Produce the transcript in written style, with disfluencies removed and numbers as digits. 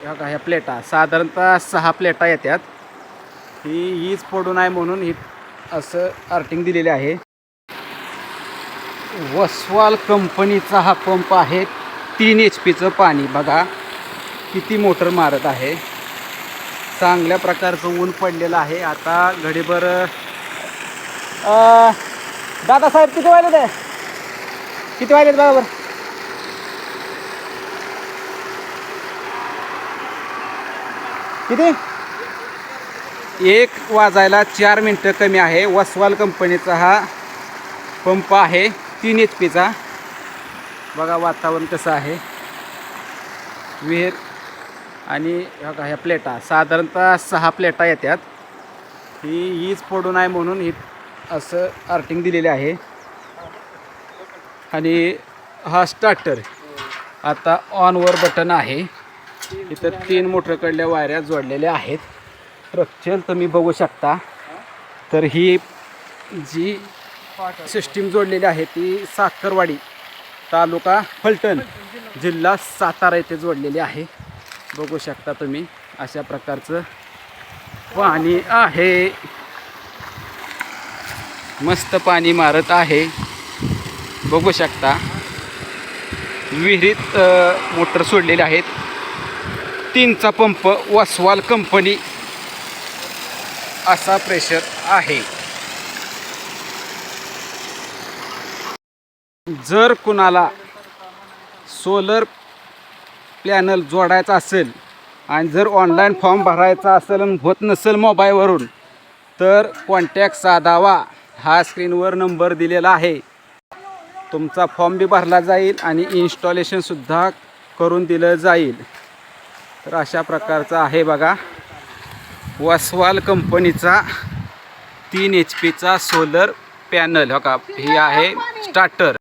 ह्या प्लेटा साधारणतः 6 प्लेटा येतात. ही हीच पडू नये म्हणून ही असं आर्टिंग दिलेले आहे. वसवाल कंपनीचा हा पंप आहे. 3 HP पाणी बघा किती मोटर मारत आहे. चांगल्या प्रकारचं ऊन पडलेलं आहे. आता घडीभर दादासाहेब किती वाजले ते किती वाजले बरोबर किती 1 वाजायला 4 मिनटं कमी आहे. वसवाल कंपनीचा हा पंप आहे 3 HP बघा वातावरण कसं आहे. विहीर आणि ह्या प्लेटा साधारणतः 6 प्लेटा येतात. हीच पडू नये म्हणून ही असं आर्टिंग दिलेले आहे. आणि हा स्टार्टर आता ऑनवर बटन आहे. इथं 3 मोटरकडल्या वायऱ्या जोडलेल्या आहेत. स्ट्रक्चर तुम्ही बघू शकता. तर ही जी सिस्टीम जोडलेली आहे ती साखरवाडी तालुका फलटण जिल्हा सातारा येथे जोडलेली आहे. बघू शकता तुम्ही अशा प्रकारचं पाणी आहे. मस्त पाणी मारत आहे. बघू शकता विहिरीत मोटर सोडलेले आहेत. 3चा पंप वसवाल कंपनी असा प्रेशर आहे. जर कुणाला सोलर पॅनल जोडायचा असेल आणि जर ऑनलाईन फॉर्म भरायचा असेल आणि होत नसेल मोबाईलवरून तर कॉन्टॅक्ट साधावा. हा स्क्रीनवर नंबर दिलेला आहे. तुमचा फॉर्म बी भरला जाईल आणि इन्स्टॉलेशनसुद्धा करून दिलं जाईल. तर अशा प्रकारचं आहे बघा वसवाल कंपनीचा 3 HP सोलर पॅनल. हो का ही आहे स्टार्टर.